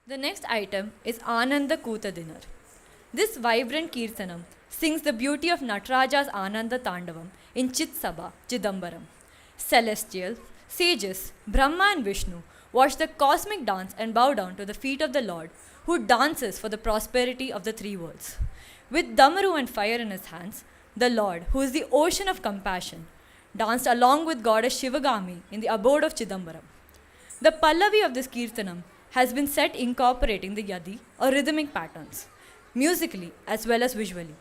The next item is Ananda Kuta Dinar. This vibrant Kirtanam sings the beauty of Nataraja's Ananda Tandavam in Chit Sabha, Chidambaram. Celestial, sages, Brahma and Vishnu watch the cosmic dance and bow down to the feet of the Lord, who dances for the prosperity of the three worlds. With Damaru and fire in his hands, the Lord, who is the ocean of compassion, danced along with goddess Shivagami in the abode of Chidambaram. The Pallavi of this Kirtanam has been set incorporating the Yadi or rhythmic patterns, musically as well as visually.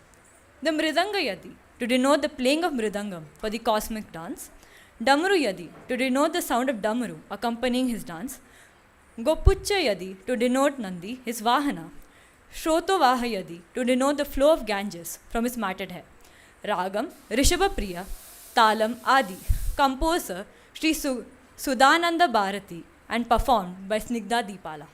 The Mridanga Yadi to denote the playing of Mridangam for the cosmic dance, Damaru Yadi to denote the sound of Damaru accompanying his dance, Gopucha Yadi to denote Nandi, his Vahana, Shroto Vaha Yadi to denote the flow of Ganges from his matted hair, Ragam, Rishabha Priya, Talam Adi, composer Sri Sudananda Bharati and performed by Snigdha Deepala.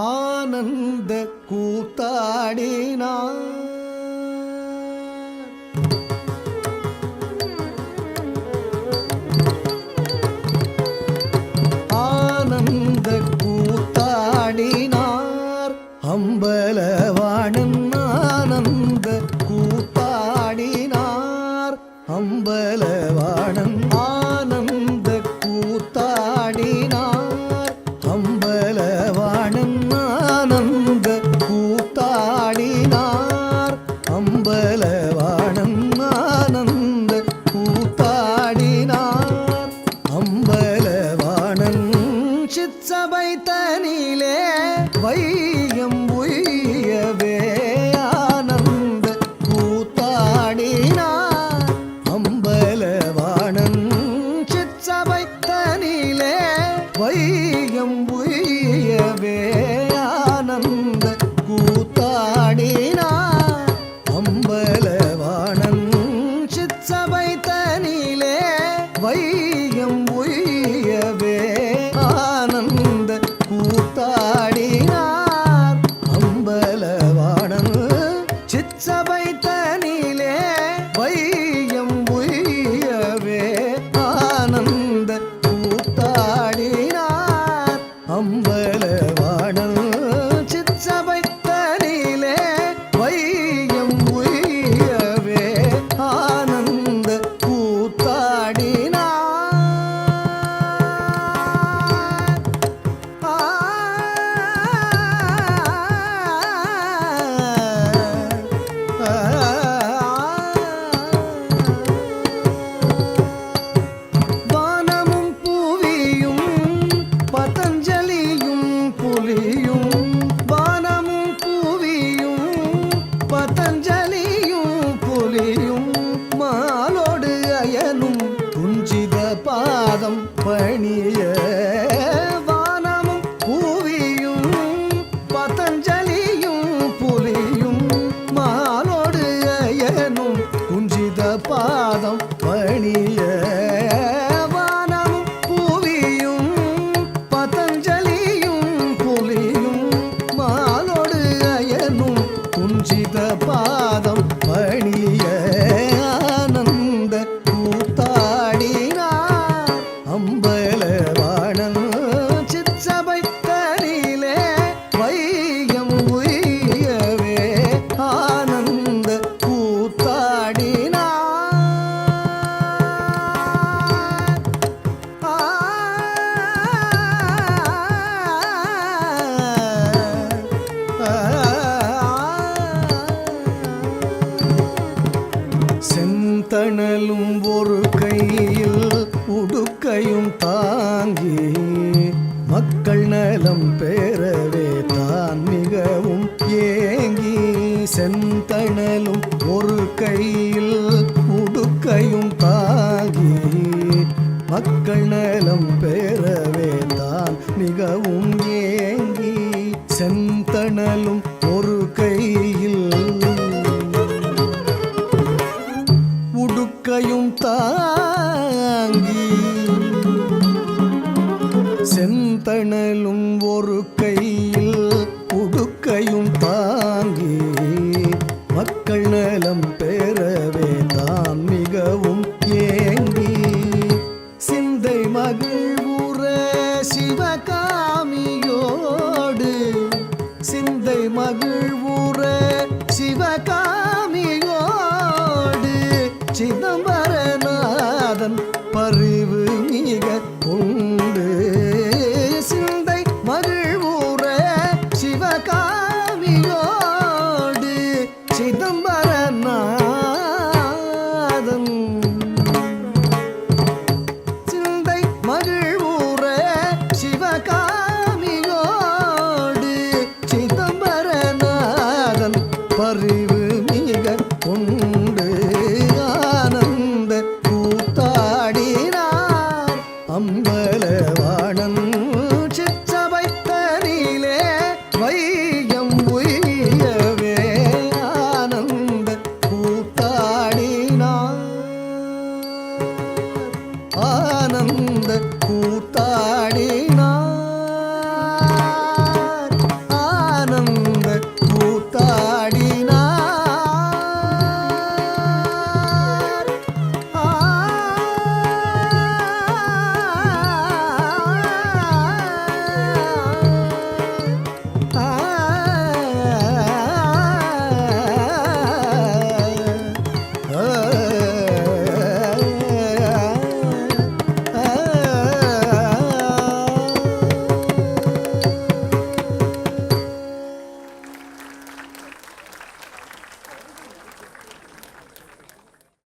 ஆனந்த கூத்தாடினார் ஆனந்த கூத்தாடினார் அம்பலவாணன் ஆனந்த கூத்தாடினார் அம்பலவாணன் ஆனந்த கூத்தாடினார் அம்பலவாணன் ஆனந்த கூத்தாடினார் அம்பலவாணன் ஆனந்த கூத்தாடினார் அம்பலவாணன் சிற்சபை தனிலே வையம் உய்யவே ஆனந்த கூத்தாடினார் அம்பலவாணன் சிற்சபை தனிலே வையம் உய்யவே ஆனந்த கூத்தாடினார் அம்பலவாணன் சிற்சபை தனிலே வையம் உய்யவே ஆனந்த கூத்தாடினார் அம்பலவாணன் சிற்சபை தனிலே வையம் உய்யவே ஆனந்த கூத்தாடினார் அம்பலவாணன் சிற்சபை தனிலே வையம் உய்யவே ஆனந்த கூத்தாடினார் வானமும் பூவியும் பதஞ்சலியும் புலியும் வானமும் பூவியும் பதஞ்சலியும் புலியும் மாலோடு அயனும் குஞ்சித பாதம் பணிய வானமும் பூவியும் பதஞ்சலியும் புலியும் மாலோடு அயனும் குஞ்சித பாதம் பணிய வானமும் பூவியும் பதஞ்சலியும் புலியும் மாலோடு அயனும் குஞ்சித பாதம் பணிய ஆனந்த கூத்தாடினார் அம்பலவாணன் சிற்சபை தனிலே வையம் உய்யவே ஆனந்த கூத்தாடினார் செந்தணலும் ஒரு கையில் உடுக்கையும் தாங்கி மக்கள் நலம் பெறவே தான் மிகவும் ஏங்கி செந்தணலும் ஒரு கையில் உடுக்கையும் தாங்கி மக்கள் நலம் பெறவே தான் மிகவும் ஏங்கி செந்தணலும் ஒரு கையில் உடுக்கையும் தாங்கி செந்தணலும் ஒரு கையில் உடுக்கையும் தாங்கி மக்கள் நலம் பெறவே தான் மிகவும் சிதம்பரநாதன் பரிவு மிக கொண்டு சிந்தை மகிழ்வுற சிவகாமியோடு சிதம்பரநாதன் சிந்தை மகிழ்வுற சிவகாமியோடு சிதம்பரநாதன் பரிவு மிக கொண்டு ஆனந்த கூத்தாடினார் அம்பலவாணன் சிற்றபை தனிலே வையம் உய்யவே ஆனந்த கூத்தாடினார் ஆனந்த